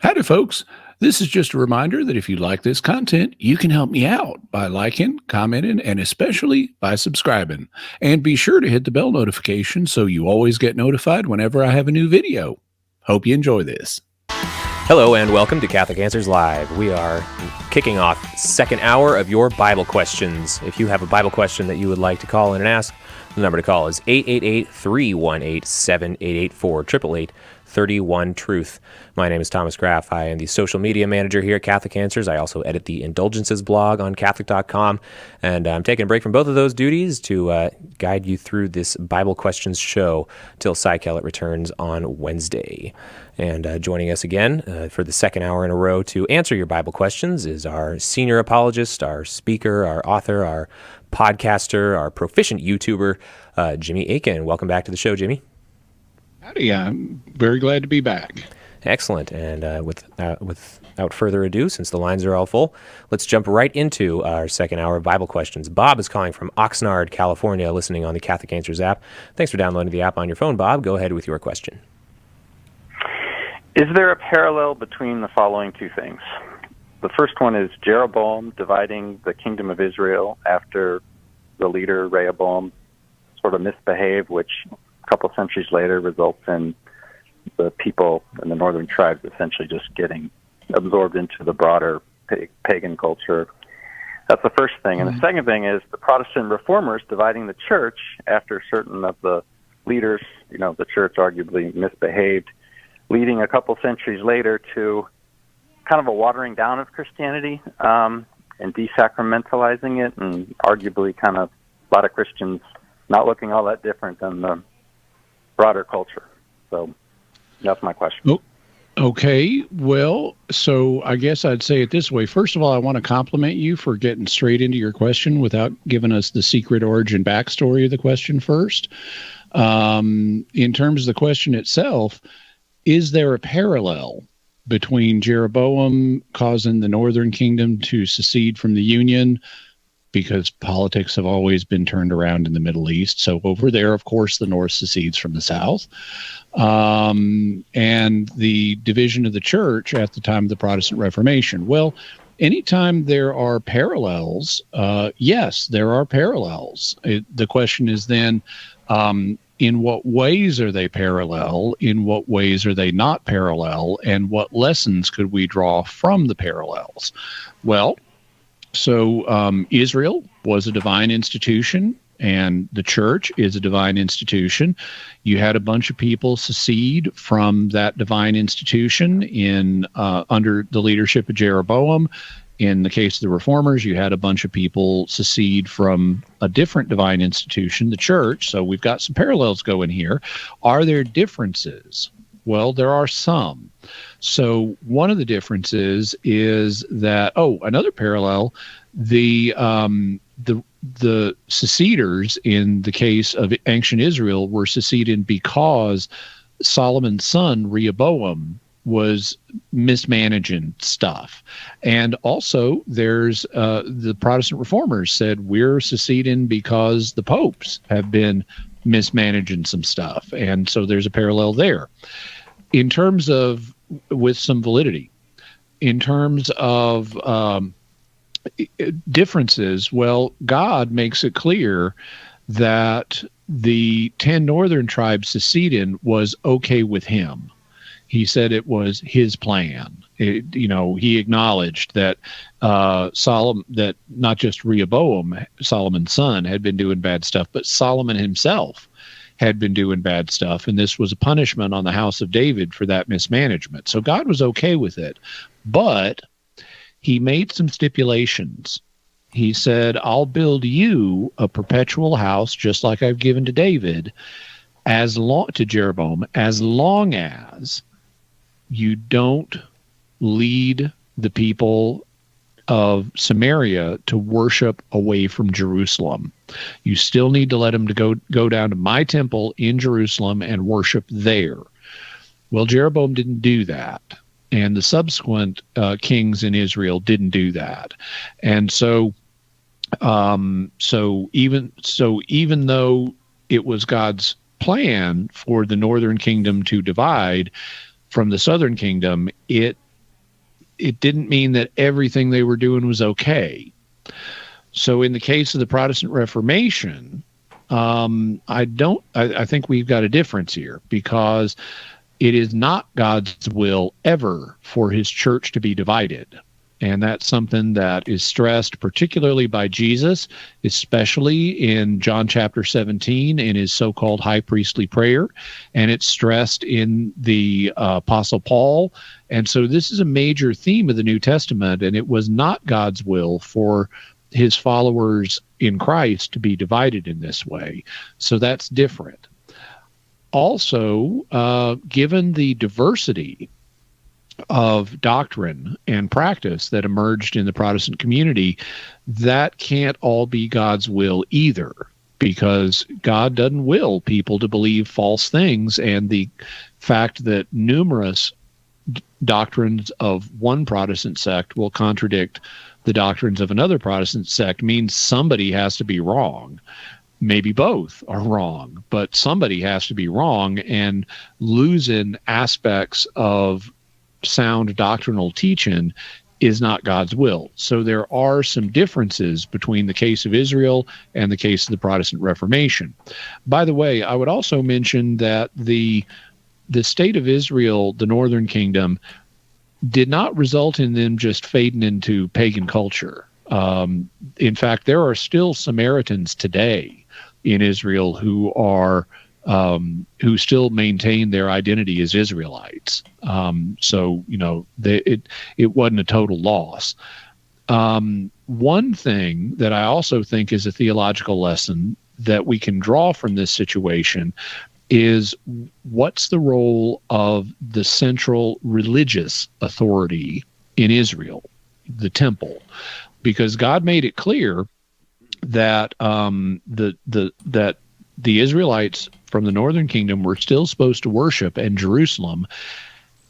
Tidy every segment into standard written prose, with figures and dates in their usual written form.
Howdy, folks. This is just a reminder that if you like this content, you can help me out by liking, commenting, and especially by subscribing. And be sure to hit the bell notification so you always get notified whenever I have a new video. Hope you enjoy this. Hello and welcome to Catholic Answers Live. We are kicking off second hour of your Bible questions. If you have a Bible question that you would like to call in and ask, the number to call is 888-318-7884, 888-31-TRUTH. My name is Thomas Graff. I am the social media manager here at Catholic Answers. I also edit the Indulgences blog on Catholic.com, and I'm taking a break from both of those duties to guide you through this Bible questions show till Cy Kellett returns on Wednesday. And joining us again for the second hour in a row to answer your Bible questions is our senior apologist, our speaker, our author, our podcaster, our proficient YouTuber, Jimmy Aiken. Welcome back to the show, Jimmy. Howdy, I'm very glad to be back. Excellent. And without further ado, since the lines are all full, let's jump right into our second hour of Bible questions. Bob is calling from Oxnard, California, listening on the Catholic Answers app. Thanks for downloading the app on your phone, Bob. Go ahead with your question. Is there a parallel between the following two things? The first one is Jeroboam dividing the kingdom of Israel after the leader, Rehoboam, sort of misbehaved, which a couple centuries later results in the people in the Northern Tribes essentially just getting absorbed into the broader pagan culture. That's the first thing. And the second thing is the Protestant reformers dividing the church after certain of the leaders, the church arguably misbehaved, leading a couple centuries later to kind of a watering down of Christianity and desacramentalizing it, and arguably kind of a lot of Christians not looking all that different than the broader culture. So that's my question. Oh, okay. Well, so I guess I'd say it this way. First of all, I want to compliment you for getting straight into your question without giving us the secret origin backstory of the question first. In terms of the question itself, is there a parallel between Jeroboam causing the northern kingdom to secede from the Union, because politics have always been turned around in the Middle East? So over there, of course, the North secedes from the South. And the division of the church at the time of the Protestant Reformation. Well, anytime there are parallels, yes, there are parallels. The question is then, in what ways are they parallel? In what ways are they not parallel? And what lessons could we draw from the parallels? Well, so Israel was a divine institution, and the church is a divine institution. You had a bunch of people secede from that divine institution under the leadership of Jeroboam. In the case of the reformers, you had a bunch of people secede from a different divine institution, the church. So we've got some parallels going here. Are there differences? Well, there are some. So one of the differences is that, another parallel, the seceders in the case of ancient Israel were seceding because Solomon's son, Rehoboam, was mismanaging stuff. And also there's the Protestant reformers said we're seceding because the popes have been mismanaging some stuff. And so there's a parallel there. In terms of, with some validity, in terms of differences, well, God makes it clear that the 10 northern tribes seceding was okay with him. He said it was his plan. He acknowledged that that not just Rehoboam, Solomon's son, had been doing bad stuff, but Solomon himself had been doing bad stuff, and this was a punishment on the house of David for that mismanagement. So God was okay with it, but he made some stipulations. He said, I'll build you a perpetual house just like I've given to David, to Jeroboam, as long as you don't lead the people of Samaria to worship away from Jerusalem. You still need to let them go down to my temple in Jerusalem and worship there. Well, Jeroboam didn't do that, and the subsequent kings in Israel didn't do that. And so even though it was God's plan for the northern kingdom to divide from the southern kingdom, it it didn't mean that everything they were doing was okay. So in the case of the Protestant Reformation, I think we've got a difference here, because it is not God's will ever for his church to be divided. And that's something that is stressed particularly by Jesus, especially in John chapter 17 in his so-called high priestly prayer. And it's stressed in the Apostle Paul. And so this is a major theme of the New Testament, and it was not God's will for his followers in Christ to be divided in this way. So that's different. Also, given the diversity of doctrine and practice that emerged in the Protestant community, that can't all be God's will either, because God doesn't will people to believe false things. And the fact that numerous doctrines of one Protestant sect will contradict the doctrines of another Protestant sect means somebody has to be wrong. Maybe both are wrong, but somebody has to be wrong, and losing aspects of sound doctrinal teaching is not God's will. So there are some differences between the case of Israel and the case of the Protestant Reformation. By the way, I would also mention that the state of Israel, the Northern Kingdom, did not result in them just fading into pagan culture. In fact, there are still Samaritans today in Israel who are who still maintain their identity as Israelites. So, you know, it wasn't a total loss. One thing that I also think is a theological lesson that we can draw from this situation is, what's the role of the central religious authority in Israel, the temple? Because God made it clear that that the Israelites from the Northern Kingdom were still supposed to worship in Jerusalem,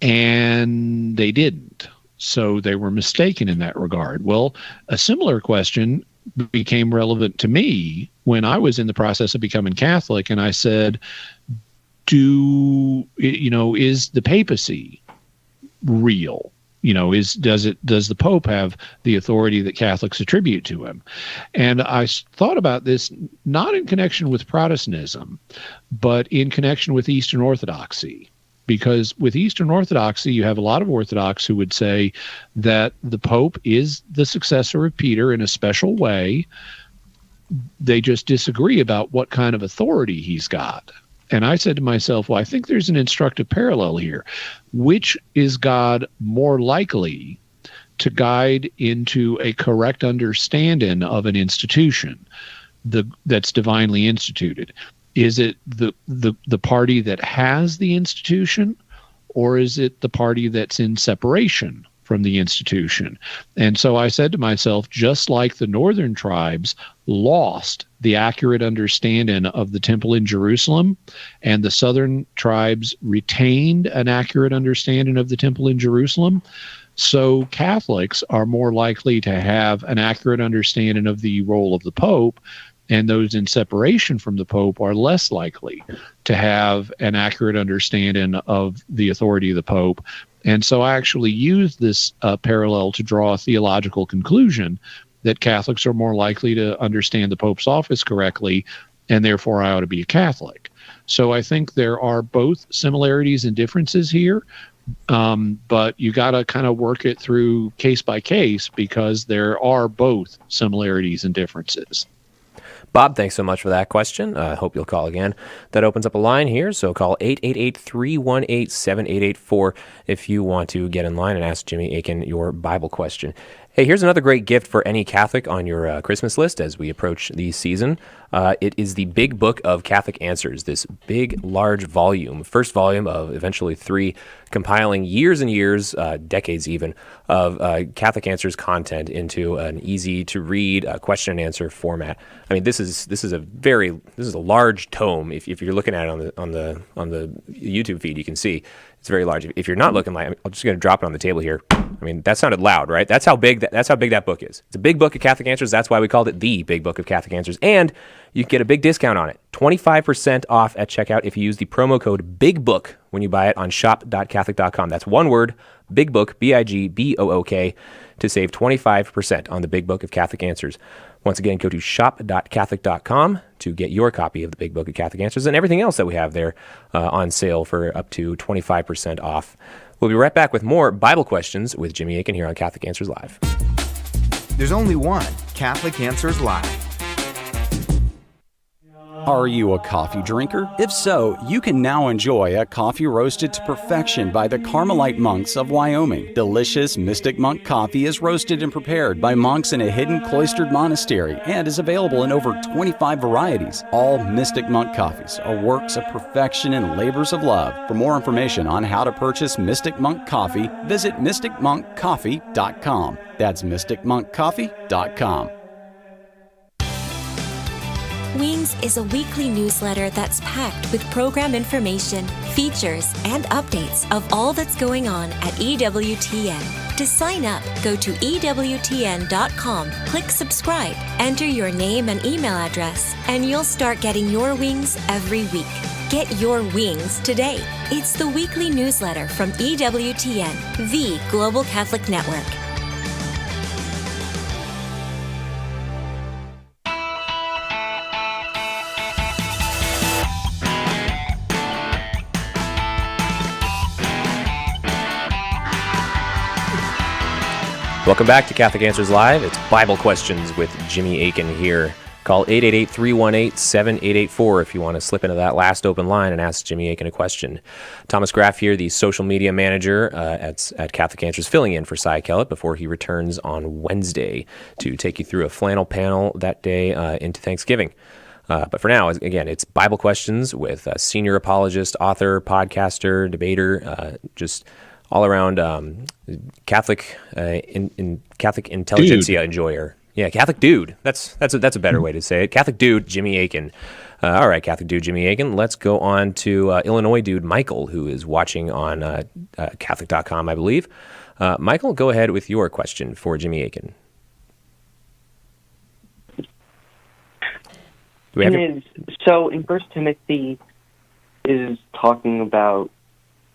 and they didn't. So they were mistaken in that regard. Well, a similar question became relevant to me when I was in the process of becoming Catholic, and I said, is the papacy real? Does the Pope have the authority that Catholics attribute to him? And I thought about this not in connection with Protestantism, but in connection with Eastern Orthodoxy. Because with Eastern Orthodoxy, you have a lot of Orthodox who would say that the Pope is the successor of Peter in a special way. They just disagree about what kind of authority he's got. And I said to myself, well, I think there's an instructive parallel here. Which is God more likely to guide into a correct understanding of an institution that's divinely instituted? Is it the party that has the institution, or is it the party that's in separation from the institution? And so I said to myself, just like the northern tribes lost the accurate understanding of the temple in Jerusalem, and the southern tribes retained an accurate understanding of the temple in Jerusalem, so Catholics are more likely to have an accurate understanding of the role of the Pope, and those in separation from the Pope are less likely to have an accurate understanding of the authority of the Pope. And so I actually used this parallel to draw a theological conclusion that Catholics are more likely to understand the Pope's office correctly, and therefore I ought to be a Catholic. So I think there are both similarities and differences here, but you got to kind of work it through case by case, because there are both similarities and differences. Bob, thanks so much for that question. I hope you'll call again. That opens up a line here, so call 888-318-7884 if you want to get in line and ask Jimmy Akin your Bible question. Hey, here's another great gift for any Catholic on your Christmas list as we approach the season. It is the Big Book of Catholic Answers, this big, large volume, first volume of eventually 3, compiling years and years, decades even, of Catholic Answers content into an easy-to-read question and answer format. I mean, this is a large tome. If you're looking at it on the YouTube feed, you can see it's very large. If you're not looking like, I'm just going to drop it on the table here. I mean, that sounded loud, right? That's how big that book is. It's a big book of Catholic Answers. That's why we called it the Big Book of Catholic Answers. And you get a big discount on it. 25% off at checkout if you use the promo code BIGBOOK when you buy it on shop.catholic.com. That's one word, Big Book, BIGBOOK, to save 25% on the Big Book of Catholic Answers. Once again, go to shop.catholic.com to get your copy of the Big Book of Catholic Answers and everything else that we have there on sale for up to 25% off. We'll be right back with more Bible questions with Jimmy Akin here on Catholic Answers Live. There's only one Catholic Answers Live. Are you a coffee drinker? If so, you can now enjoy a coffee roasted to perfection by the Carmelite monks of Wyoming. Delicious Mystic Monk coffee is roasted and prepared by monks in a hidden cloistered monastery and is available in over 25 varieties. All Mystic Monk coffees are works of perfection and labors of love. For more information on how to purchase Mystic Monk coffee, visit mysticmonkcoffee.com. That's mysticmonkcoffee.com. Wings is a weekly newsletter that's packed with program information, features, and updates of all that's going on at EWTN. To sign up, go to EWTN.com, click subscribe, enter your name and email address, and you'll start getting your wings every week. Get your wings today. It's the weekly newsletter from EWTN, the Global Catholic Network. Welcome back to Catholic Answers Live. It's Bible Questions with Jimmy Akin here. Call 888-318-7884 if you want to slip into that last open line and ask Jimmy Akin a question. Thomas Graff here, the social media manager at Catholic Answers, filling in for Cy Kellett before he returns on Wednesday to take you through a flannel panel that day into Thanksgiving. But for now, again, it's Bible Questions with a senior apologist, author, podcaster, debater, just all around Catholic Catholic intelligentsia enjoyer. Yeah, Catholic dude. That's a better way to say it. Catholic dude, Jimmy Akin. All right, Catholic dude, Jimmy Akin. Let's go on to Illinois dude Michael, who is watching on Catholic.com, I believe. Michael, go ahead with your question for Jimmy Akin. So in 1 Timothy is talking about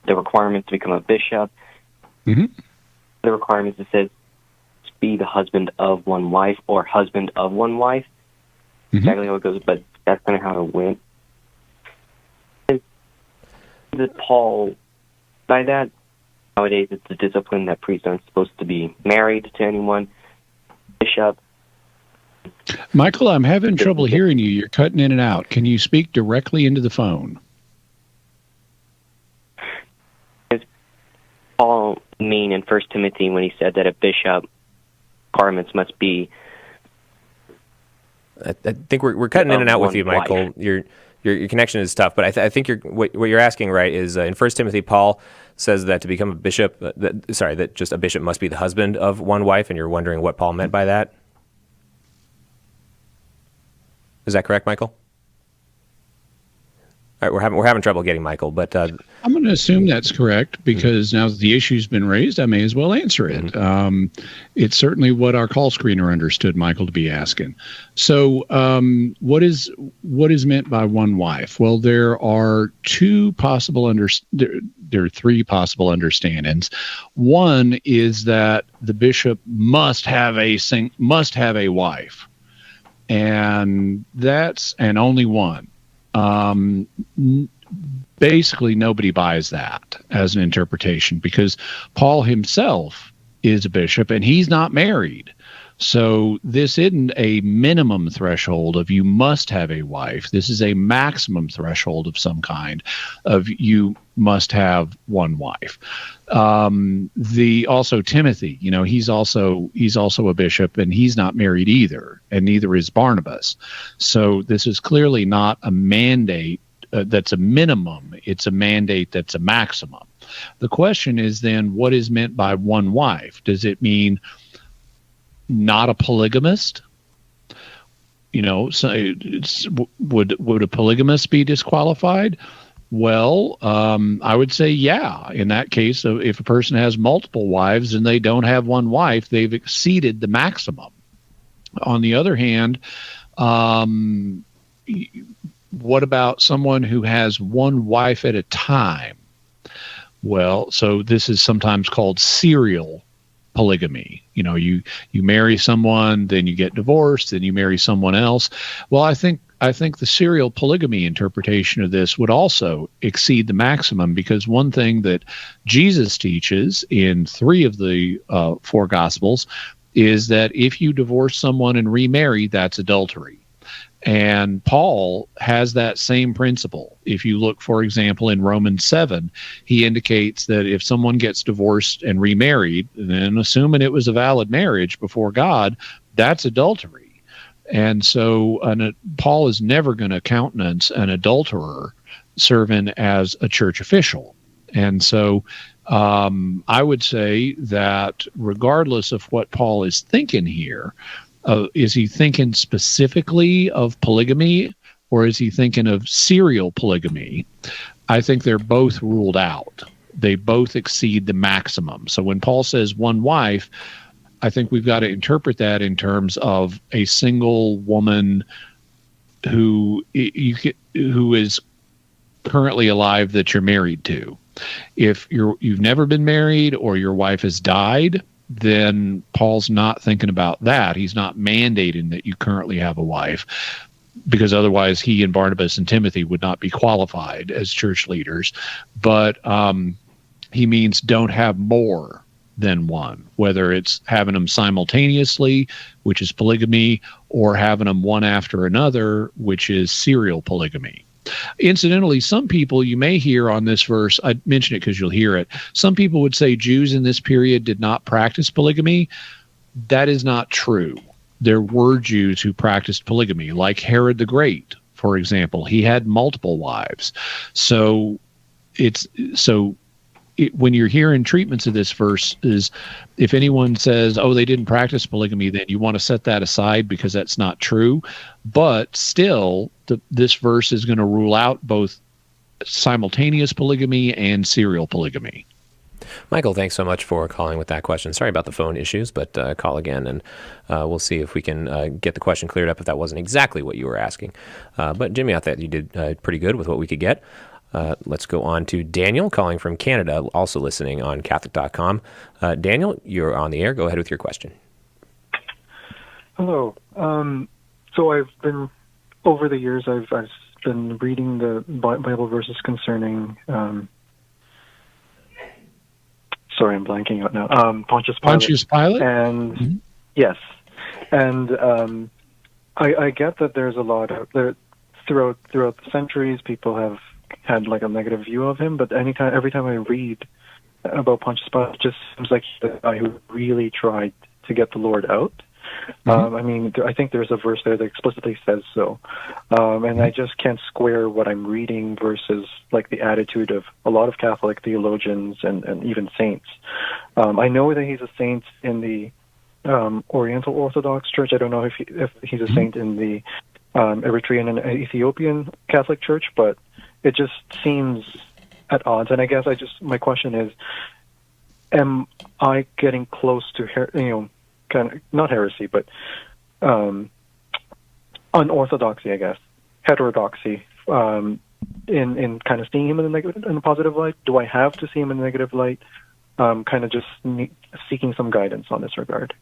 the requirements to become a bishop. Mm-hmm. The requirements, it says, be the husband of one wife or husband of one wife. Mm-hmm. Exactly how it goes, but that's kind of how it went. Did Paul, by that, nowadays it's a discipline that priests aren't supposed to be married to anyone. Bishop. Michael, I'm having trouble hearing you. You're cutting in and out. Can you speak directly into the phone? Paul mean in 1 Timothy when he said that a bishop requirements must be? I think we're cutting in and out with you, Michael. Your connection is tough, but I think what you're asking, right, is in 1 Timothy, Paul says that to become a bishop, that just a bishop must be the husband of one wife, and you're wondering what Paul meant by that. Is that correct, Michael? All right, we're having trouble getting Michael, but I'm going to assume that's correct because now that the issue's been raised, I may as well answer it. Mm-hmm. It's certainly what our call screener understood Michael to be asking. So, what is meant by one wife? Well, there are three possible understandings. One is that the bishop must have a wife, and only one. Basically, nobody buys that as an interpretation because Paul himself is a bishop and he's not married. So this isn't a minimum threshold of you must have a wife. This is a maximum threshold of some kind of you must have one wife. Also Timothy, he's also a bishop and he's not married either, and neither is Barnabas. So this is clearly not a mandate that's a minimum. It's a mandate that's a maximum. The question is then, what is meant by one wife? Does it mean not a polygamist? So would a polygamist be disqualified? Well, I would say, yeah. In that case, if a person has multiple wives and they don't have one wife, they've exceeded the maximum. On the other hand, what about someone who has one wife at a time? Well, so this is sometimes called serial polygamy. You marry someone, then you get divorced, then you marry someone else. Well, I think the serial polygamy interpretation of this would also exceed the maximum, because one thing that Jesus teaches in 3 of the 4 Gospels is that if you divorce someone and remarry, that's adultery. And Paul has that same principle. If you look, for example, in Romans 7, he indicates that if someone gets divorced and remarried, then assuming it was a valid marriage before God, that's adultery. And so Paul is never going to countenance an adulterer serving as a church official. And so I would say that regardless of what Paul is thinking here, is he thinking specifically of polygamy, or is he thinking of serial polygamy? I think they're both ruled out. They both exceed the maximum. So when Paul says one wife, I think we've got to interpret that in terms of a single woman who is currently alive that you're married to. If you've never been married, or your wife has died, then Paul's not thinking about that. He's not mandating that you currently have a wife, because otherwise he and Barnabas and Timothy would not be qualified as church leaders. But he means don't have more than one, whether it's having them simultaneously, which is polygamy, or having them one after another, which is serial polygamy. Incidentally, some people you may hear on this verse, I mention it because you'll hear it, some people would say Jews in this period did not practice polygamy. That is not true. There were Jews who practiced polygamy, like Herod the Great, for example. He had multiple wives. So when you're hearing treatments of this verse, is if anyone says, oh, they didn't practice polygamy, then you want to set that aside, because that's not true. But still, this verse is going to rule out both simultaneous polygamy and serial polygamy. Michael, thanks so much for calling with that question. Sorry about the phone issues, but call again, and we'll see if we can get the question cleared up if that wasn't exactly what you were asking. But Jimmy, I thought you did pretty good with what we could get. Let's go on to Daniel, calling from Canada, also listening on Catholic.com. Daniel, you're on the air. Go ahead with your question. Hello. So I've been, over the years, I've been reading the Bible verses concerning, sorry, I'm blanking out now, Pontius Pilate. Pontius Pilate? And, yes. And I get that there's a lot of, throughout the centuries, people have had like a negative view of him, but every time I read about Pontius Pilate, it just seems like the guy who really tried to get the Lord out. I mean, I think there's a verse there that explicitly says so. And I just can't square what I'm reading versus like the attitude of a lot of Catholic theologians and even saints. I know that he's a saint in the Oriental Orthodox Church. I don't know if he's a saint in the Eritrean and Ethiopian Catholic Church, but it just seems at odds. And I guess my question is, am I getting close to, kind of, not heresy, but unorthodoxy, I guess, heterodoxy, in kind of seeing him in a positive light? Do I have to see him in a negative light? Kind of just seeking some guidance on this regard.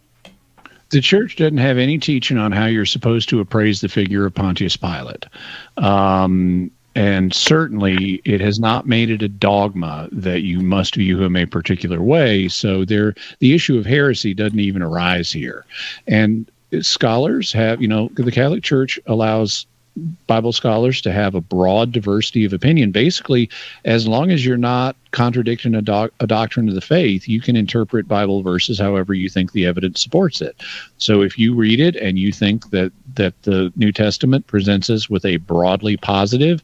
The church doesn't have any teaching on how you're supposed to appraise the figure of Pontius Pilate. And certainly it has not made it a dogma that you must view him a particular way. So the issue of heresy doesn't even arise here. And scholars have, the Catholic Church allows Bible scholars to have a broad diversity of opinion. Basically, as long as you're not contradicting a doctrine of the faith, you can interpret Bible verses however you think the evidence supports it. So if you read it and you think that the New Testament presents us with a broadly positive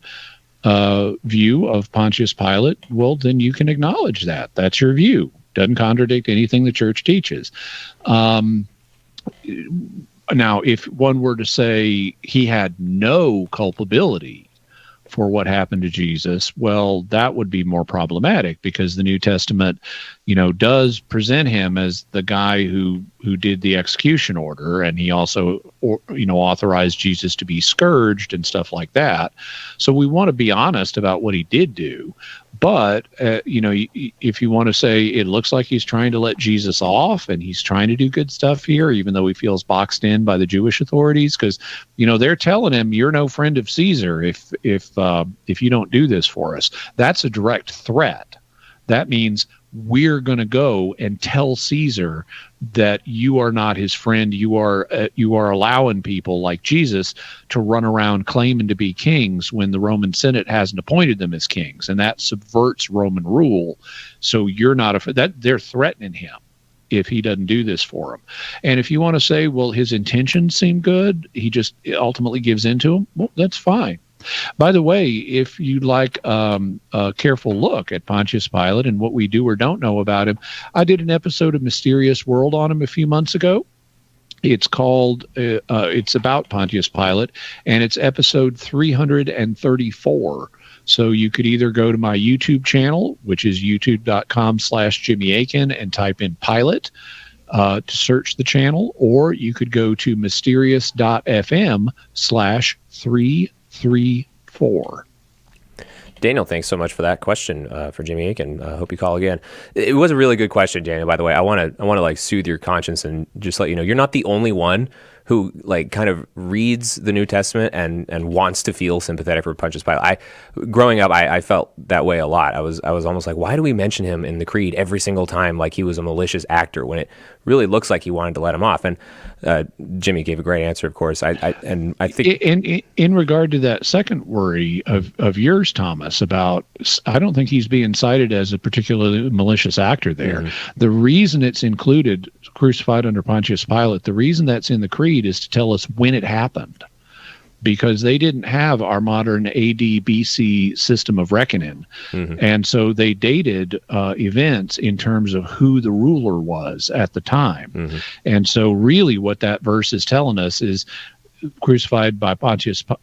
view of Pontius Pilate, well, then you can acknowledge that. That's your view. Doesn't contradict anything the church teaches. Now, if one were to say he had no culpability for what happened to Jesus, well, that would be more problematic, because the New Testament, does present him as the guy who did the execution order, and he also, authorized Jesus to be scourged and stuff like that. So we want to be honest about what he did do. But, if you want to say it looks like he's trying to let Jesus off and he's trying to do good stuff here, even though he feels boxed in by the Jewish authorities, because, they're telling him you're no friend of Caesar if you don't do this for us. That's a direct threat. That means we're going to go and tell Caesar that you are not his friend. You are allowing people like Jesus to run around claiming to be kings when the Roman Senate hasn't appointed them as kings, and that subverts Roman rule. So you're not they're threatening him if he doesn't do this for them. And if you want to say, well, his intentions seem good, he just ultimately gives in to them, well, that's fine. By the way, if you'd like a careful look at Pontius Pilate and what we do or don't know about him, I did an episode of Mysterious World on him a few months ago. It's called, it's about Pontius Pilate, and it's episode 334. So you could either go to my YouTube channel, which is youtube.com/Jimmy Akin, and type in Pilate to search the channel, or you could go to mysterious.fm/334. Daniel, thanks so much for that question for Jimmy Akin. Hope you call again. It was a really good question, Daniel. By the way, I want to soothe your conscience and just let you know you're not the only one who kind of reads the New Testament and wants to feel sympathetic for Pontius Pilate. Growing up, I felt that way a lot. I was almost like, why do we mention him in the Creed every single time like he was a malicious actor when it really looks like he wanted to let him off? And Jimmy gave a great answer, of course. I think in regard to that second worry of yours, Thomas, about I don't think he's being cited as a particularly malicious actor there. Mm-hmm. The reason it's included, crucified under Pontius Pilate, the reason that's in the Creed is to tell us when it happened, because they didn't have our modern AD BC system of reckoning. Mm-hmm. And so they dated events in terms of who the ruler was at the time. Mm-hmm. And so really what that verse is telling us is crucified by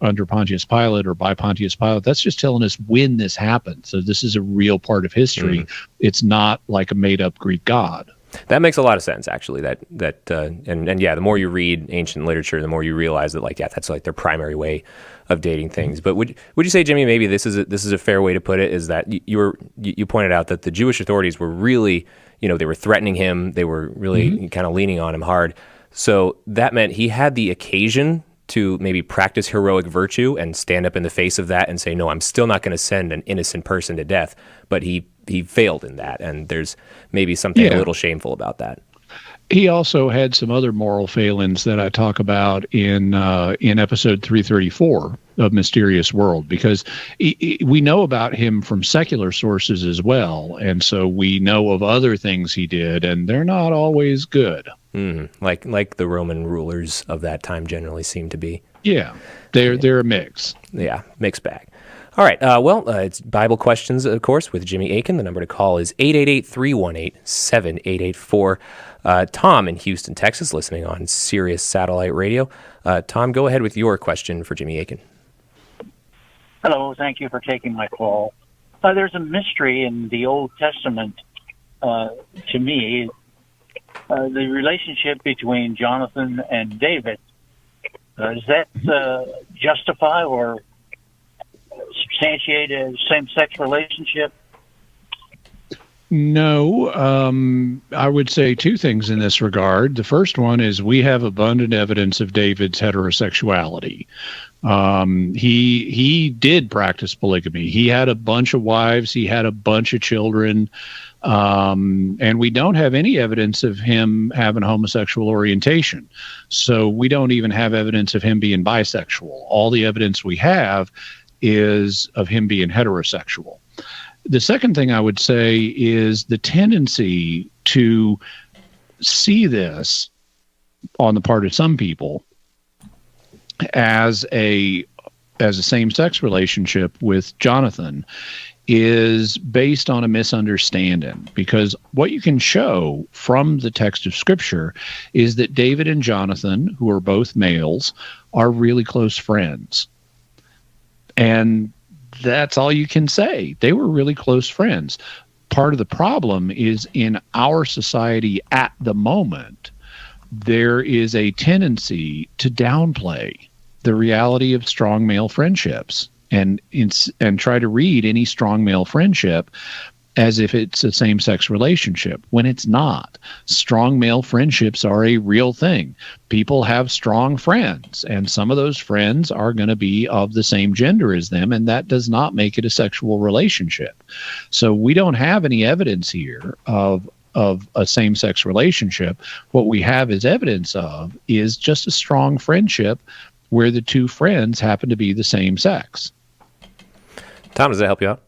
under Pontius Pilate or by Pontius Pilate. That's just telling us when this happened. So this is a real part of history. Mm-hmm. It's not like a made up Greek god. That makes a lot of sense, actually. The more you read ancient literature, the more you realize that, that's like their primary way of dating things. But would you say, Jimmy, maybe this is a fair way to put it? Is that you pointed out that the Jewish authorities were really, they were threatening him, they were really kind of leaning on him hard. So that meant he had the occasion to maybe practice heroic virtue and stand up in the face of that and say, no, I'm still not going to send an innocent person to death. But he failed in that, and there's maybe something a little shameful about that. He also had some other moral failings that I talk about in episode 334 of Mysterious World, because we know about him from secular sources as well, and so we know of other things he did, and they're not always good. Mm-hmm. Like the Roman rulers of that time generally seem to be. Yeah, they're a mix. Yeah, mixed bag. All right. It's Bible Questions, of course, with Jimmy Akin. The number to call is 888-318-7884. Tom in Houston, Texas, listening on Sirius Satellite Radio. Tom, go ahead with your question for Jimmy Akin. Hello. Thank you for taking my call. There's a mystery in the Old Testament, to me, the relationship between Jonathan and David. Does that justify or substantiate a same-sex relationship? No, I would say two things in this regard. The first one is we have abundant evidence of David's heterosexuality. He did practice polygamy. He had a bunch of wives. He had a bunch of children. And we don't have any evidence of him having homosexual orientation. So we don't even have evidence of him being bisexual. All the evidence we have is of him being heterosexual. The second thing I would say is the tendency to see this on the part of some people as a same-sex relationship with Jonathan is based on a misunderstanding, because what you can show from the text of Scripture is that David and Johnathan, who are both males, are really close friends. And that's all you can say. They were really close friends. Part of the problem is in our society at the moment, there is a tendency to downplay the reality of strong male friendships. and try to read any strong male friendship as if it's a same-sex relationship, when it's not. Strong male friendships are a real thing. People have strong friends, and some of those friends are going to be of the same gender as them, and that does not make it a sexual relationship. So we don't have any evidence here of a same-sex relationship. What we have as evidence of is just a strong friendship where the two friends happen to be the same sex. Tom, does that help you out?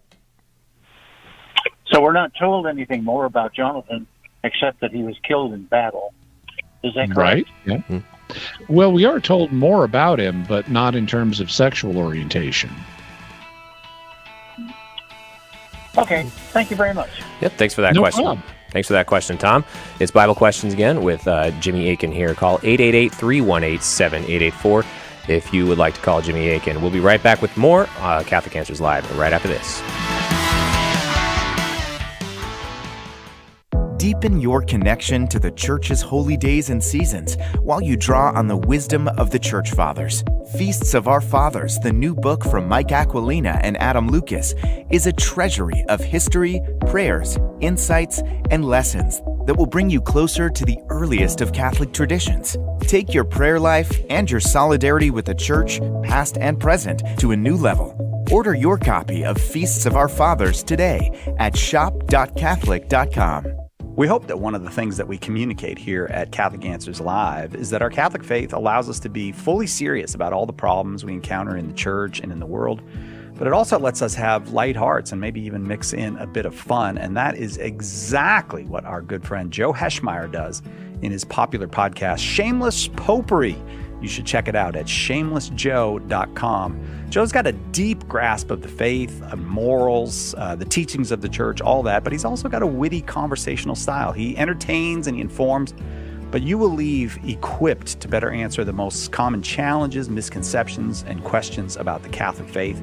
So we're not told anything more about Jonathan except that he was killed in battle. Is that correct? Right. Yeah. Mm-hmm. Well, we are told more about him, but not in terms of sexual orientation. Okay. Thank you very much. Yep. Thanks for that question. Problem. Thanks for that question, Tom. It's Bible Questions again with Jimmy Akin here. Call 888-318-7884 if you would like to call Jimmy Akin. We'll be right back with more Catholic Answers Live right after this. Deepen your connection to the Church's holy days and seasons while you draw on the wisdom of the Church Fathers. Feasts of Our Fathers, the new book from Mike Aquilina and Adam Lucas, is a treasury of history, prayers, insights, and lessons that will bring you closer to the earliest of Catholic traditions. Take your prayer life and your solidarity with the Church, past and present, to a new level. Order your copy of Feasts of Our Fathers today at shop.catholic.com. We hope that one of the things that we communicate here at Catholic Answers Live is that our Catholic faith allows us to be fully serious about all the problems we encounter in the church and in the world, but it also lets us have light hearts and maybe even mix in a bit of fun, and that is exactly what our good friend Joe Heschmeyer does in his popular podcast, Shameless Popery. You should check it out at shamelessjoe.com. Joe's got a deep grasp of the faith, morals, the teachings of the church, all that, but he's also got a witty conversational style. He entertains and he informs, but you will leave equipped to better answer the most common challenges, misconceptions, and questions about the Catholic faith.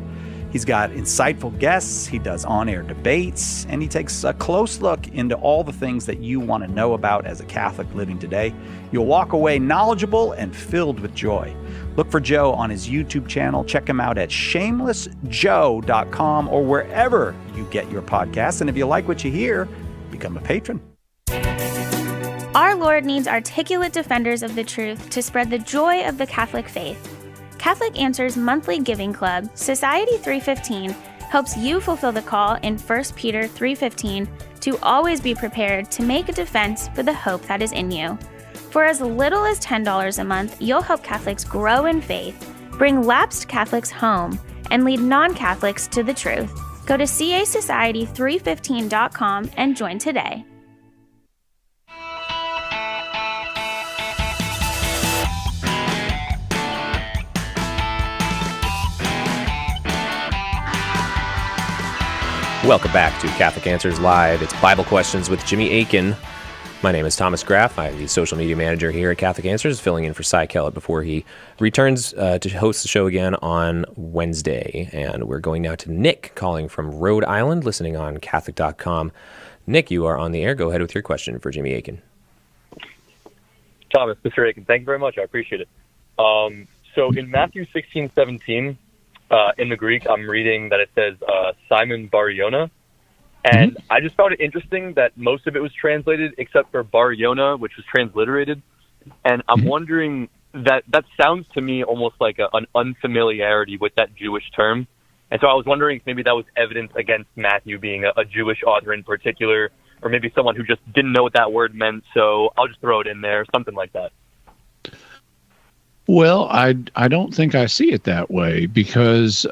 He's got insightful guests, he does on-air debates, and he takes a close look into all the things that you want to know about as a Catholic living today. You'll walk away knowledgeable and filled with joy. Look for Joe on his YouTube channel. Check him out at shamelessjoe.com or wherever you get your podcasts. And if you like what you hear, become a patron. Our Lord needs articulate defenders of the truth to spread the joy of the Catholic faith. Catholic Answers monthly giving club, Society 315, helps you fulfill the call in 1 Peter 3:15 to always be prepared to make a defense for the hope that is in you. For as little as $10 a month, you'll help Catholics grow in faith, bring lapsed Catholics home, and lead non-Catholics to the truth. Go to casociety315.com and join today. Welcome back to Catholic Answers Live. It's Bible Questions with Jimmy Akin. My name is Thomas Graff. I'm the social media manager here at Catholic Answers, filling in for Cy Kellett before he returns to host the show again on Wednesday. And we're going now to Nick, calling from Rhode Island, listening on Catholic.com. Nick, you are on the air. Go ahead with your question for Jimmy Akin. Thomas, Mr. Akin, thank you very much. I appreciate it. So in Matthew 16:17, in the Greek, I'm reading that it says Simon barjonah. And I just found it interesting that most of it was translated except for barjonah, which was transliterated. And I'm wondering, that sounds to me almost like an unfamiliarity with that Jewish term. And so I was wondering if maybe that was evidence against Matthew being a Jewish author in particular, or maybe someone who just didn't know what that word meant. So I'll just throw it in there, something like that. Well, I don't think I see it that way because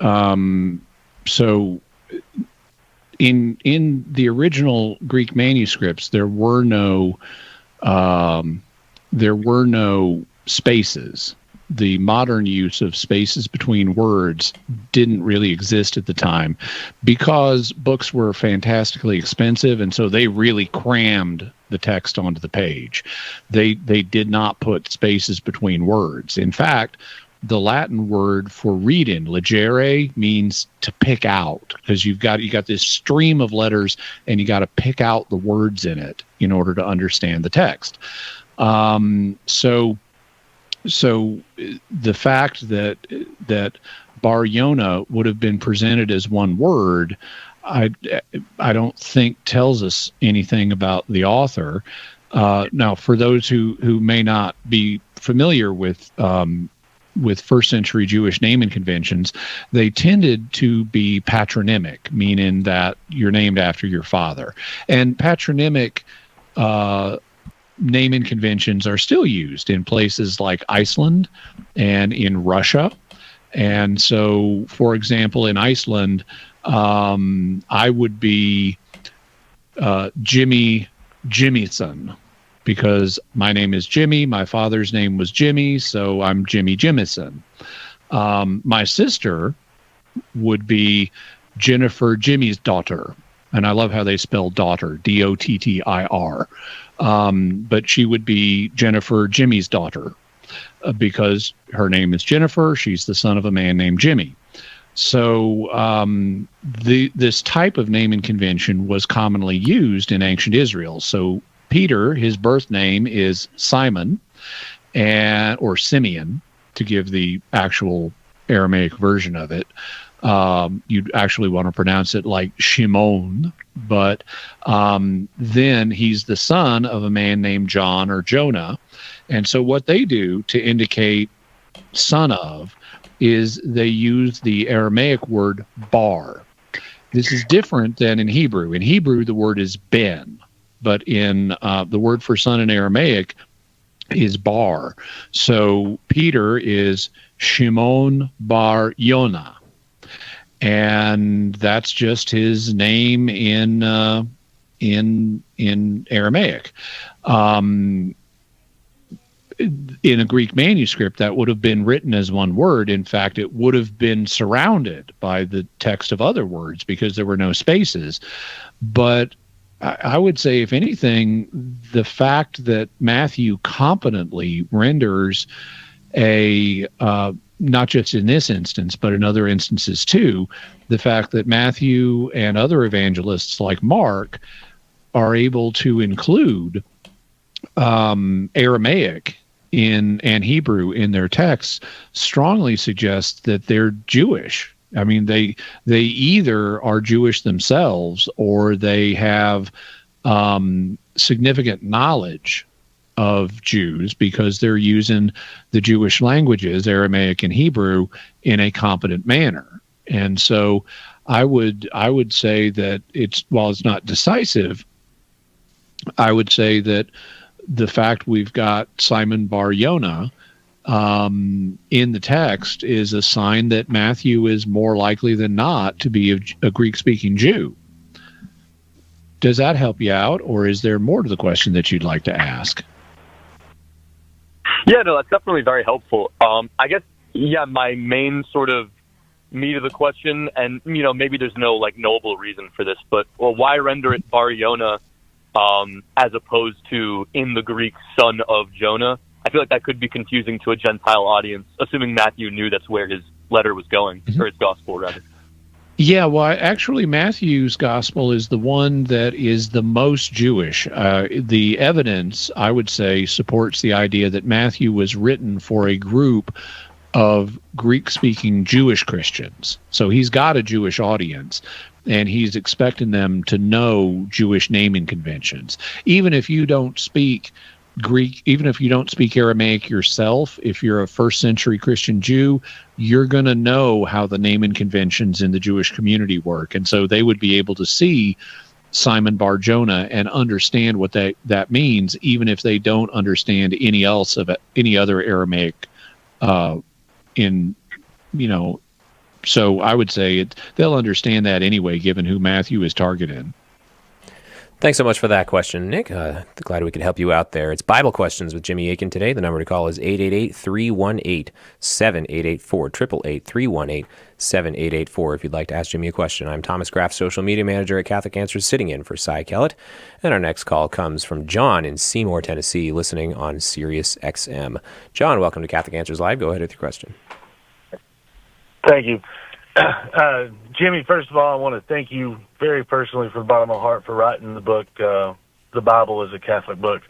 in the original Greek manuscripts there were no spaces. The modern use of spaces between words didn't really exist at the time because books were fantastically expensive, and so they really crammed the text onto the page. They did not put spaces between words. In fact, the Latin word for reading, legere, means to pick out, because you got this stream of letters and you got to pick out the words in it in order to understand the text. So the fact that barjonah would have been presented as one word, I don't think tells us anything about the author. Now, for those who may not be familiar with first century Jewish naming conventions, they tended to be patronymic, meaning that you're named after your father. And patronymic naming conventions are still used in places like Iceland and in Russia. And so, for example, in Iceland, I would be Jimmyson, because my name is Jimmy. My father's name was Jimmy, so I'm Jimmy Jimison. My sister would be Jennifer Jimmy's daughter, and I love how they spell daughter, Dottir. But she would be Jennifer Jimmy's daughter, because her name is Jennifer. She's the son of a man named Jimmy. So this type of naming convention was commonly used in ancient Israel. So Peter, his birth name is Simon, or Simeon, to give the actual Aramaic version of it. You'd actually want to pronounce it like Shimon, but then he's the son of a man named John or Jonah. And so what they do to indicate son of is they use the Aramaic word bar. This is different than in Hebrew. In Hebrew, the word is ben, but in the word for son in Aramaic is bar. So Peter is Shimon bar Yonah, and that's just his name in Aramaic. In a Greek manuscript, that would have been written as one word. In fact, it would have been surrounded by the text of other words because there were no spaces. But I would say, if anything, the fact that Matthew competently renders not just in this instance, but in other instances too, the fact that Matthew and other evangelists like Mark are able to include Aramaic and Hebrew in their texts strongly suggests that they're Jewish. I mean, they either are Jewish themselves, or they have significant knowledge of Jews because they're using the Jewish languages, Aramaic and Hebrew, in a competent manner. And so I would say that while it's not decisive, I would say that the fact we've got Simon bar Yonah in the text is a sign that Matthew is more likely than not to be a Greek-speaking Jew. Does that help you out, or is there more to the question that you'd like to ask? Yeah, no, that's definitely very helpful. I guess, my main sort of meat of the question, and, maybe there's no, knowable reason for this, but, why render it bar Yonah as opposed to in the Greek son of Jonah? I feel like that could be confusing to a Gentile audience, assuming Matthew knew that's where his letter was going, or his gospel, rather. Yeah, well, actually, Matthew's gospel is the one that is the most Jewish. The evidence, I would say, supports the idea that Matthew was written for a group of Greek-speaking Jewish Christians. So he's got a Jewish audience, and he's expecting them to know Jewish naming conventions. Even if you don't speak Greek, even if you don't speak Aramaic yourself, if you're a first century Christian Jew, you're going to know how the naming conventions in the Jewish community work. And so they would be able to see Simon bar Jonah and understand what that means, even if they don't understand any other Aramaic so I would say they'll understand that anyway, given who Matthew is targeting. Thanks so much for that question, Nick. Glad we could help you out there. It's Bible Questions with Jimmy Akin today. The number to call is 888-318-7884, 888-318-7884 if you'd like to ask Jimmy a question. I'm Thomas Graff, social media manager at Catholic Answers, sitting in for Cy Kellett. And our next call comes from John in Seymour, Tennessee, listening on Sirius XM. John, welcome to Catholic Answers Live. Go ahead with your question. Thank you. Jimmy, first of all, I want to thank you very personally from the bottom of my heart for writing the book, The Bible is a Catholic Book.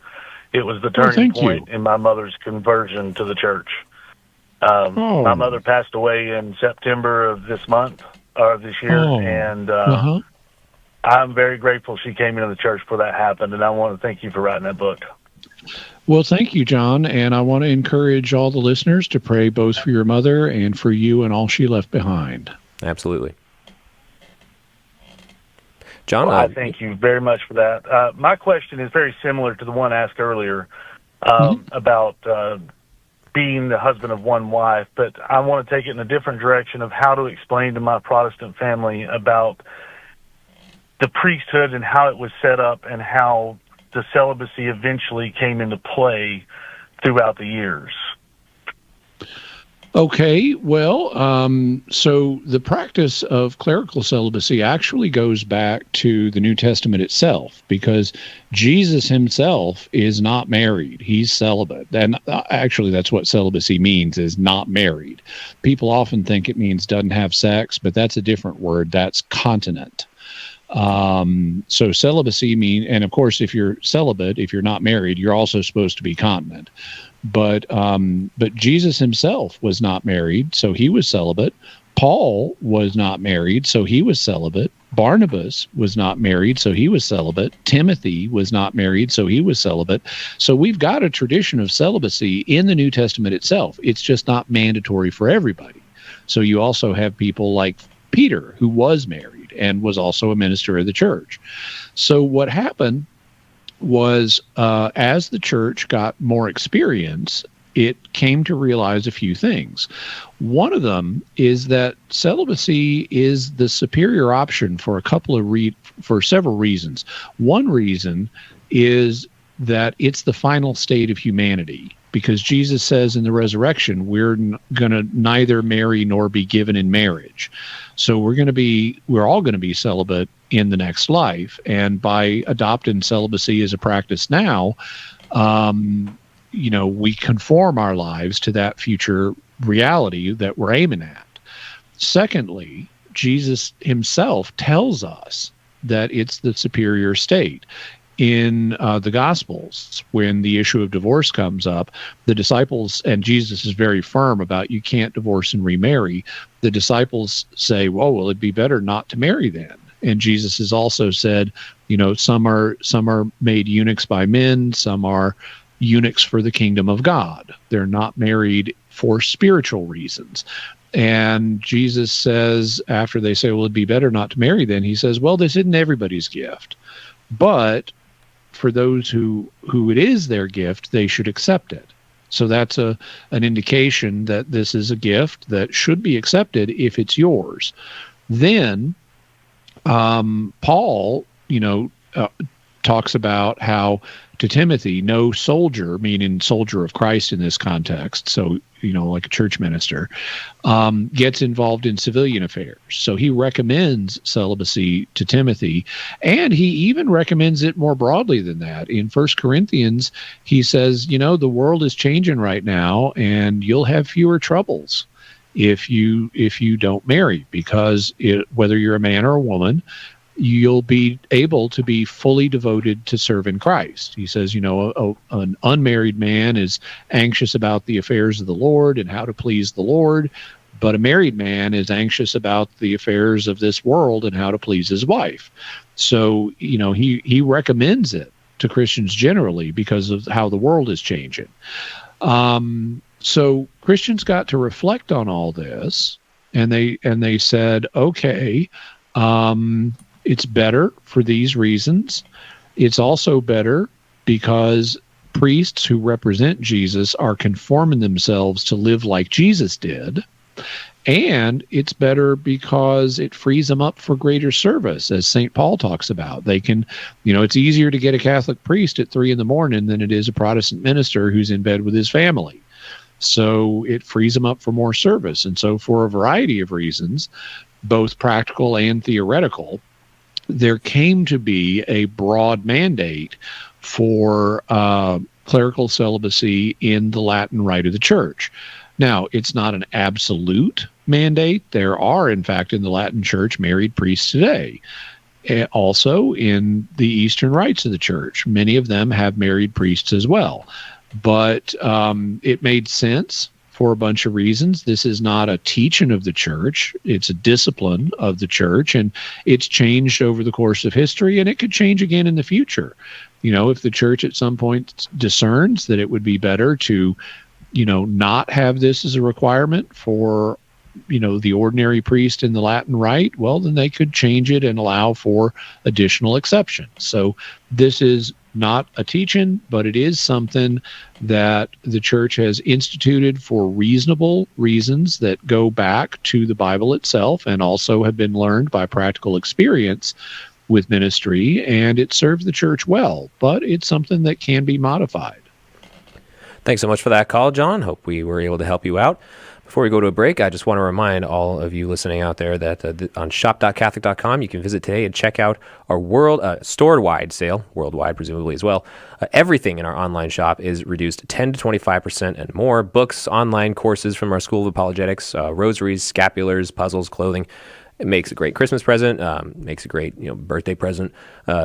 It was the turning point in my mother's conversion to the church. My mother passed away in September of this month, or this year, and I'm very grateful she came into the church before that happened, and I want to thank you for writing that book. Well, thank you, John, and I want to encourage all the listeners to pray both for your mother and for you and all she left behind. Absolutely. John? Well, I thank you very much for that. My question is very similar to the one asked earlier about being the husband of one wife, but I want to take it in a different direction of how to explain to my Protestant family about the priesthood and how it was set up and how the celibacy eventually came into play throughout the years. Okay, well, so the practice of clerical celibacy actually goes back to the New Testament itself, because Jesus himself is not married. He's celibate. And actually, that's what celibacy means, is not married. People often think it means doesn't have sex, but that's a different word. That's continent. So celibacy and of course, if you're celibate, if you're not married, you're also supposed to be continent. But Jesus himself was not married, so he was celibate. Paul was not married, so he was celibate. Barnabas was not married, so he was celibate. Timothy was not married, so he was celibate. So we've got a tradition of celibacy in the New Testament itself. It's just not mandatory for everybody. So you also have people like Peter, who was married and was also a minister of the church. So what happened was, as the church got more experience, it came to realize a few things. One of them is that celibacy is the superior option for for several reasons. One reason is that it's the final state of humanity, because Jesus says in the resurrection, we're going to neither marry nor be given in marriage. So we're all going to be celibate in the next life. And by adopting celibacy as a practice now, we conform our lives to that future reality that we're aiming at. Secondly, Jesus himself tells us that it's the superior state. In the Gospels, when the issue of divorce comes up, the disciples, and Jesus is very firm about you can't divorce and remarry, the disciples say, well, it'd be better not to marry then. And Jesus has also said, some are made eunuchs by men, some are eunuchs for the kingdom of God. They're not married for spiritual reasons. And Jesus says, after they say, well, it'd be better not to marry then, he says, well, this isn't everybody's gift. But for those who it is their gift, they should accept it. So that's an indication that this is a gift that should be accepted if it's yours. Then Paul, talks about how to Timothy, no soldier, meaning soldier of Christ in this context, so, like a church minister, gets involved in civilian affairs. So he recommends celibacy to Timothy, and he even recommends it more broadly than that. In 1 Corinthians, he says, the world is changing right now, and you'll have fewer troubles if you don't marry, because whether you're a man or a woman, you'll be able to be fully devoted to serving Christ. He says, an unmarried man is anxious about the affairs of the Lord and how to please the Lord, but a married man is anxious about the affairs of this world and how to please his wife. So, he recommends it to Christians generally because of how the world is changing. So Christians got to reflect on all this, and they said, okay, it's better for these reasons. It's also better because priests who represent Jesus are conforming themselves to live like Jesus did. And it's better because it frees them up for greater service, as St. Paul talks about. They can, it's easier to get a Catholic priest at 3 a.m. than it is a Protestant minister who's in bed with his family. So it frees them up for more service. And so for a variety of reasons, both practical and theoretical, there came to be a broad mandate for clerical celibacy in the Latin rite of the Church. Now, it's not an absolute mandate. There are, in fact, in the Latin Church, married priests today. Also, in the Eastern rites of the Church, many of them have married priests as well. But it made sense for a bunch of reasons. This is not a teaching of the church. It's a discipline of the church, and it's changed over the course of history, and it could change again in the future. If the church at some point discerns that it would be better to, not have this as a requirement for, the ordinary priest in the Latin Rite, well, then they could change it and allow for additional exceptions. So this is not a teaching, but it is something that the church has instituted for reasonable reasons that go back to the Bible itself and also have been learned by practical experience with ministry, and it serves the church well, but it's something that can be modified. Thanks so much for that call, John. Hope we were able to help you out. Before we go to a break, I just want to remind all of you listening out there that on shop.catholic.com, you can visit today and check out our store-wide sale, worldwide presumably as well. Everything in our online shop is reduced 10 to 25% and more. Books, online courses from our School of Apologetics, rosaries, scapulars, puzzles, clothing. It makes a great Christmas present, makes a great birthday present,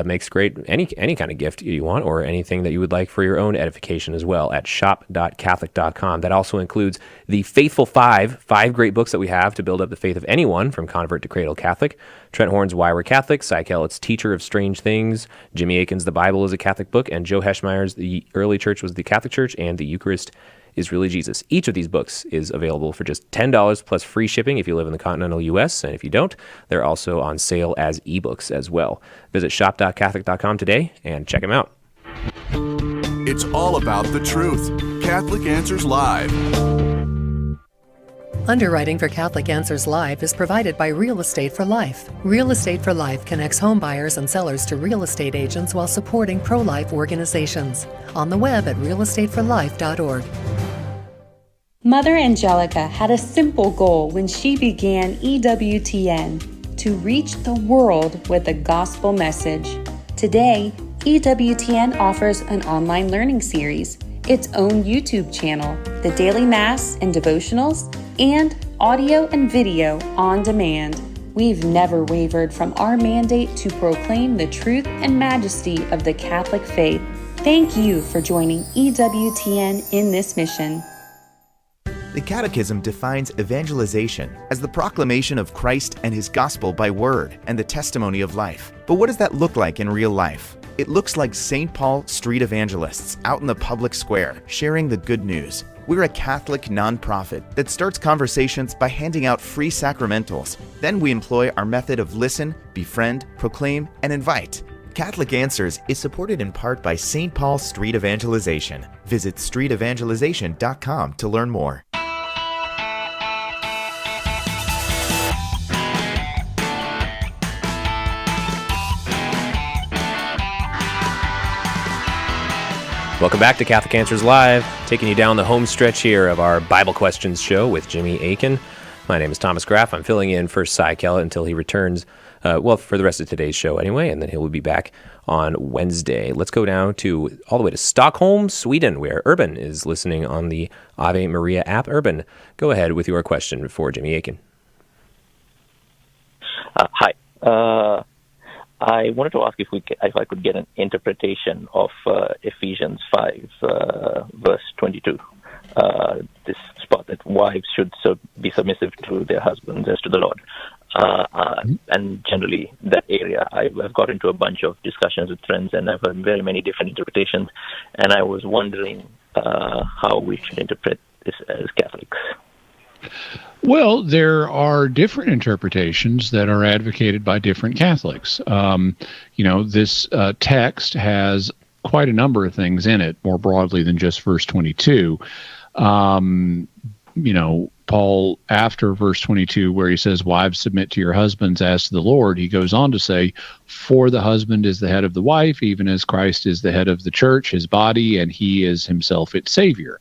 makes great any kind of gift you want or anything that you would like for your own edification as well at shop.catholic.com. That also includes the Faithful five great books that we have to build up the faith of anyone from convert to cradle Catholic. Trent Horn's Why We're Catholic, Cy Kellett's Teacher of Strange Things, Jimmy Akin's The Bible is a Catholic Book, and Joe Heschmeyer's The Early Church Was the Catholic Church and the Eucharist is Really Jesus. Each of these books is available for just $10 plus free shipping if you live in the continental U.S., and if you don't, they're also on sale as ebooks as well. Visit shop.catholic.com today and check them out. It's all about the truth. Catholic Answers Live. Underwriting for Catholic Answers Live is provided by Real Estate for Life. Real Estate for Life connects home buyers and sellers to real estate agents while supporting pro-life organizations. On the web at realestateforlife.org. Mother Angelica had a simple goal when she began EWTN: to reach the world with the gospel message. Today, EWTN offers an online learning series, its own YouTube channel, the daily Mass and devotionals, and audio and video on demand. We've never wavered from our mandate to proclaim the truth and majesty of the Catholic faith. Thank you for joining EWTN in this mission. The Catechism defines evangelization as the proclamation of Christ and His gospel by word and the testimony of life. But what does that look like in real life? It looks like St. Paul street evangelists out in the public square sharing the good news. We're a Catholic nonprofit that starts conversations by handing out free sacramentals. Then we employ our method of listen, befriend, proclaim, and invite. Catholic Answers is supported in part by St. Paul Street Evangelization. Visit streetevangelization.com to learn more. Welcome back to Catholic Answers Live, taking you down the home stretch here of our Bible Questions show with Jimmy Akin. My name is Thomas Graff. I'm filling in for Cy Kellett until he returns, for the rest of today's show anyway, and then he'll be back on Wednesday. Let's go down all the way to Stockholm, Sweden, where Urban is listening on the Ave Maria app. Urban, go ahead with your question for Jimmy Akin. Hi. I wanted to ask if I could get an interpretation of Ephesians 5, verse 22. This spot that wives should be submissive to their husbands as to the Lord. And generally, that area, I've got into a bunch of discussions with friends, and I've heard very many different interpretations. And I was wondering how we should interpret this as Catholics. Well, there are different interpretations that are advocated by different Catholics. This text has quite a number of things in it, more broadly than just verse 22. Paul, after verse 22, where he says, "Wives, submit to your husbands as to the Lord," he goes on to say, "For the husband is the head of the wife, even as Christ is the head of the church, his body, and he is himself its Savior."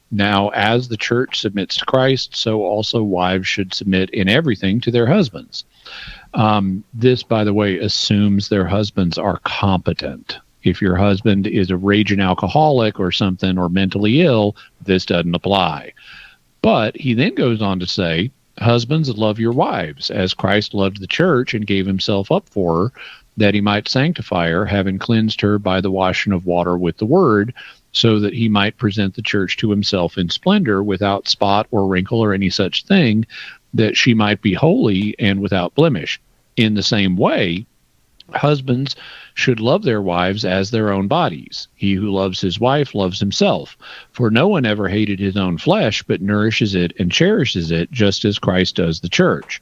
Now, as the church submits to Christ, so also wives should submit in everything to their husbands. This, by the way, assumes their husbands are competent. If your husband is a raging alcoholic or something, or mentally ill, this doesn't apply. But he then goes on to say, "Husbands, love your wives, as Christ loved the church and gave himself up for her, that he might sanctify her, having cleansed her by the washing of water with the word, so that he might present the church to himself in splendor, without spot or wrinkle or any such thing, that she might be holy and without blemish. In the same way, husbands should love their wives as their own bodies. He who loves his wife loves himself. For no one ever hated his own flesh, but nourishes it and cherishes it, just as Christ does the church,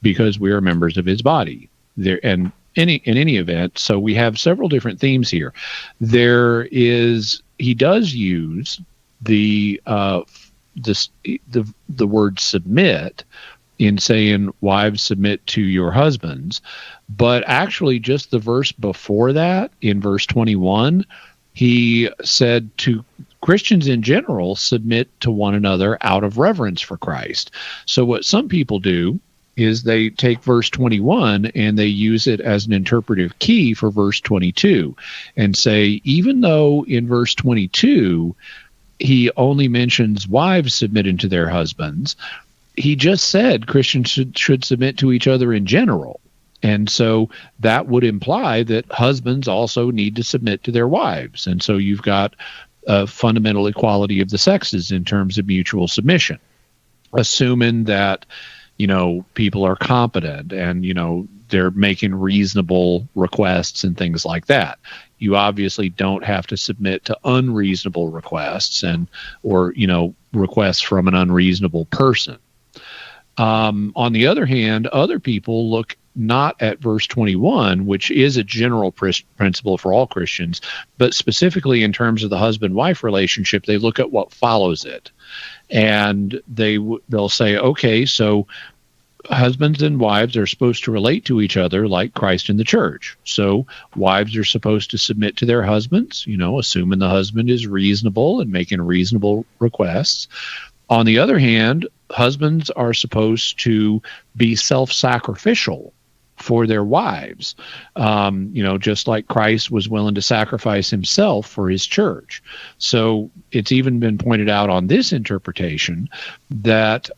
because we are members of his body. In any event, so we have several different themes here. He does use the word submit in saying, wives, submit to your husbands. But actually, just the verse before that, in verse 21, he said to Christians in general, submit to one another out of reverence for Christ. So what some people do is they take verse 21 and they use it as an interpretive key for verse 22 and say, even though in verse 22 he only mentions wives submitting to their husbands, he just said Christians should submit to each other in general. And so that would imply that husbands also need to submit to their wives. And so you've got a fundamental equality of the sexes in terms of mutual submission, assuming that, people are competent and, they're making reasonable requests and things like that. You obviously don't have to submit to unreasonable requests or requests from an unreasonable person. On the other hand, other people look not at verse 21, which is a general principle for all Christians, but specifically in terms of the husband-wife relationship, they look at what follows it. And they'll say, okay, so husbands and wives are supposed to relate to each other like Christ and the church. So wives are supposed to submit to their husbands, assuming the husband is reasonable and making reasonable requests. On the other hand, husbands are supposed to be self-sacrificial for their wives, just like Christ was willing to sacrifice himself for his church. So it's even been pointed out on this interpretation that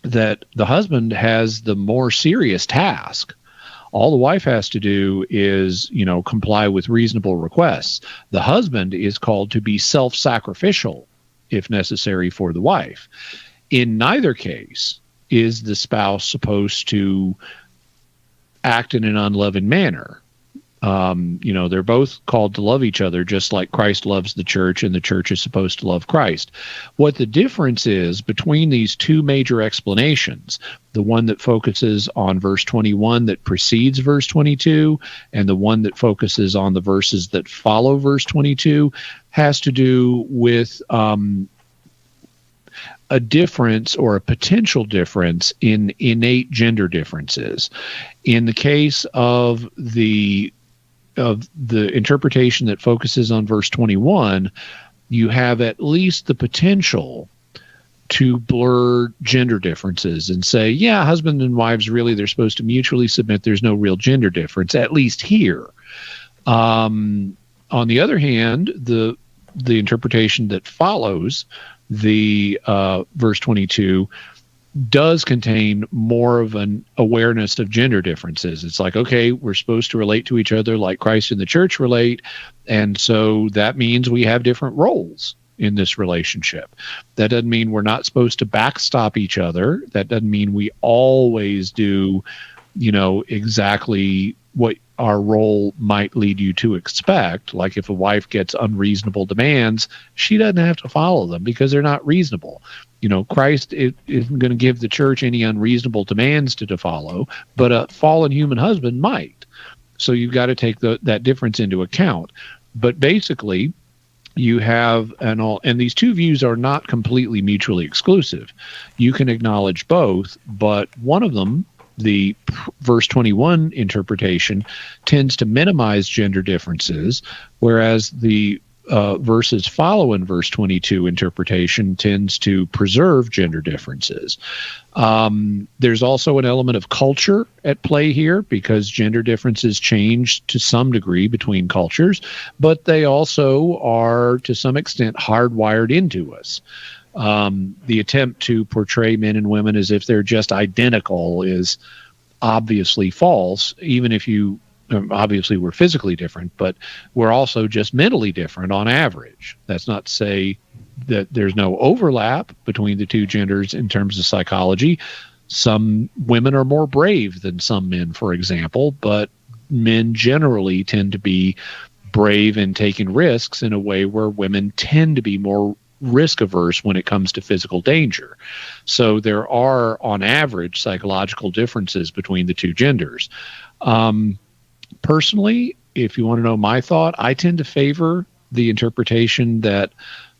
that the husband has the more serious task. All the wife has to do is, comply with reasonable requests. The husband is called to be self-sacrificial, if necessary, for the wife. In neither case is the spouse supposed to act in an unloving manner. They're both called to love each other, just like Christ loves the church and the church is supposed to love Christ. What the difference is between these two major explanations, the one that focuses on verse 21 that precedes verse 22 and the one that focuses on the verses that follow verse 22, has to do with a difference or a potential difference in innate gender differences. In the case of the interpretation that focuses on verse 21, you have at least the potential to blur gender differences and say, yeah, husband and wives, really, they're supposed to mutually submit. There's no real gender difference, at least here. On the other hand, the interpretation that follows the verse 22 does contain more of an awareness of gender differences. It's like, okay, we're supposed to relate to each other like Christ and the church relate, and so that means we have different roles in this relationship. That doesn't mean we're not supposed to backstop each other. That doesn't mean we always do, exactly what our role might lead you to expect. Like if a wife gets unreasonable demands, she doesn't have to follow them because they're not reasonable. Christ isn't going to give the church any unreasonable demands to follow, but a fallen human husband might. So you've got to take that difference into account. But basically, you have and these two views are not completely mutually exclusive. You can acknowledge both, but one of them, the verse 21 interpretation, tends to minimize gender differences, whereas the verses following verse 22 interpretation tends to preserve gender differences. There's also an element of culture at play here, because gender differences change to some degree between cultures, but they also are to some extent hardwired into us. The attempt to portray men and women as if they're just identical is obviously false, even if you obviously we're physically different, but we're also just mentally different on average. That's not to say that there's no overlap between the two genders in terms of psychology. Some women are more brave than some men, for example, but men generally tend to be brave and taking risks in a way where women tend to be more risk averse when it comes to physical danger. So there are, on average, psychological differences between the two genders. Personally, if you want to know my thought, I tend to favor the interpretation that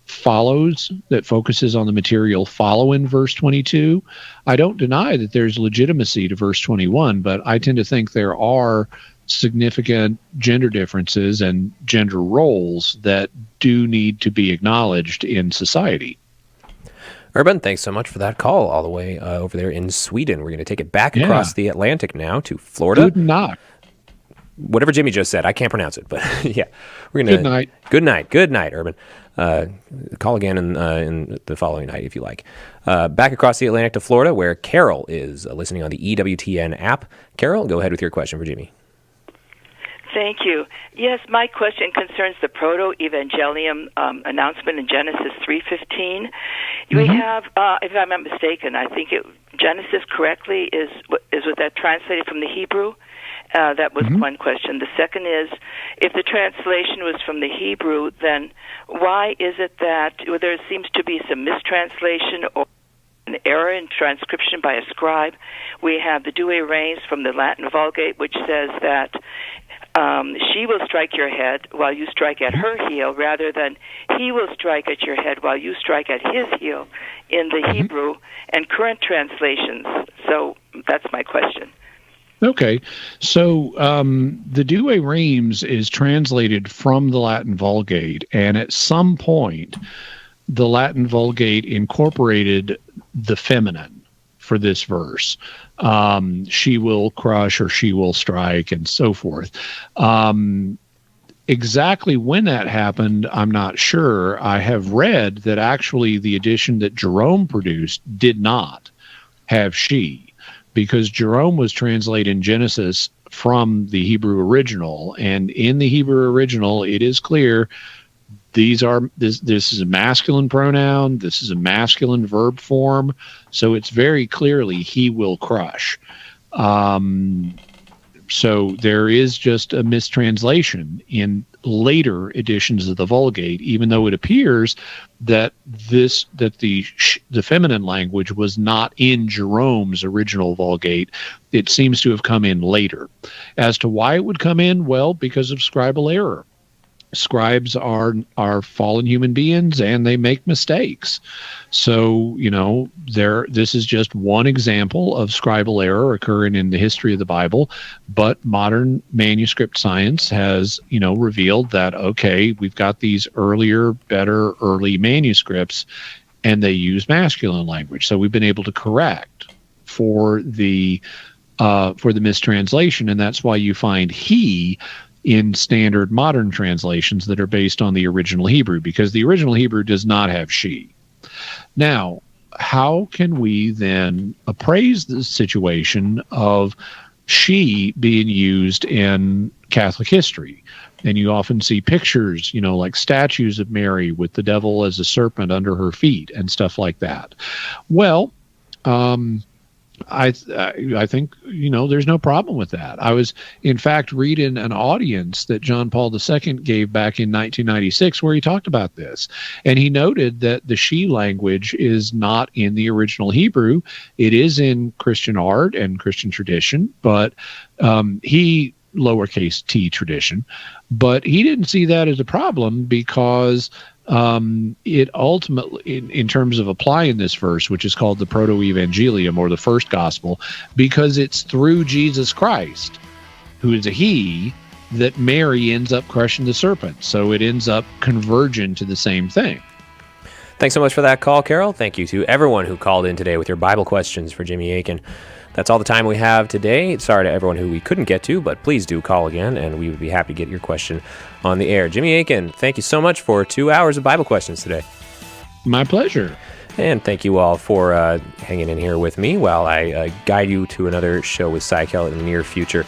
focuses on the material following verse 22. I don't deny that there's legitimacy to verse 21, but I tend to think there are significant gender differences and gender roles that do need to be acknowledged in society. Urban, thanks so much for that call all the way over there in Sweden. We're going to take it back across the Atlantic now to Florida. Good night. Whatever Jimmy just said, I can't pronounce it, but yeah. We're gonna, Good night. Good night. Good night, Urban. Call again in the following night if you like. Back across the Atlantic to Florida, where Carol is listening on the EWTN app. Carol, go ahead with your question for Jimmy. Thank you. Yes, my question concerns the proto-evangelium announcement in Genesis 3:15. We have, if I'm not mistaken, I think Genesis correctly is with that translated from the Hebrew. That was one question. The second is, if the translation was from the Hebrew, then why is it that there seems to be some mistranslation or an error in transcription by a scribe? We have the Douay Rheims from the Latin Vulgate, which says that she will strike your head while you strike at her heel, rather than he will strike at your head while you strike at his heel in the Hebrew and current translations. So that's my question. Okay, so the Douay Rheims is translated from the Latin Vulgate, and at some point, the Latin Vulgate incorporated the feminine for this verse. She will crush or she will strike and so forth. Exactly when that happened, I'm not sure. I have read that actually the edition that Jerome produced did not have she, because Jerome was translating Genesis from the Hebrew original, and in the Hebrew original, it is clear this is a masculine pronoun, this is a masculine verb form, so it's very clearly he will crush. So there is just a mistranslation in later editions of the Vulgate, even though it appears that the feminine language was not in Jerome's original Vulgate. It seems to have come in later. As to why it would come in, well, because of scribal error. Scribes are fallen human beings, and they make mistakes. So, this is just one example of scribal error occurring in the history of the Bible. But modern manuscript science has, revealed that, okay, we've got these early manuscripts, and they use masculine language. So we've been able to correct for the mistranslation, and that's why you find he in standard modern translations that are based on the original Hebrew, because the original Hebrew does not have she. Now, how can we then appraise the situation of she being used in Catholic history? And you often see pictures, like statues of Mary with the devil as a serpent under her feet and stuff like that. Well, I think, there's no problem with that. I was, in fact, reading an audience that John Paul II gave back in 1996 where he talked about this. And he noted that the she language is not in the original Hebrew. It is in Christian art and Christian tradition, but lowercase t tradition. But he didn't see that as a problem because it ultimately, in terms of applying this verse, which is called the proto-evangelium or the first gospel, because it's through Jesus Christ, who is a he, that Mary ends up crushing the serpent. So it ends up converging to the same thing. Thanks so much for that call, Carol. Thank you to everyone who called in today with your Bible questions for Jimmy Akin. That's all the time we have today. Sorry to everyone who we couldn't get to, but please do call again, and we would be happy to get your question on the air. Jimmy Akin, thank you so much for 2 hours of Bible questions today. My pleasure. And thank you all for hanging in here with me while I guide you to another show with Cy Kell in the near future.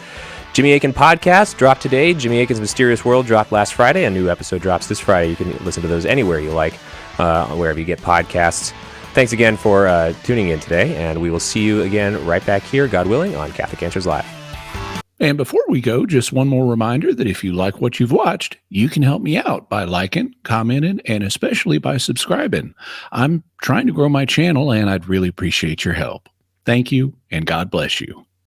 Jimmy Akin Podcast dropped today. Jimmy Akin's Mysterious World dropped last Friday. A new episode drops this Friday. You can listen to those anywhere you like, wherever you get podcasts. Thanks again for tuning in today, and we will see you again right back here, God willing, on Catholic Answers Live. And before we go, just one more reminder that if you like what you've watched, you can help me out by liking, commenting, and especially by subscribing. I'm trying to grow my channel, and I'd really appreciate your help. Thank you, and God bless you.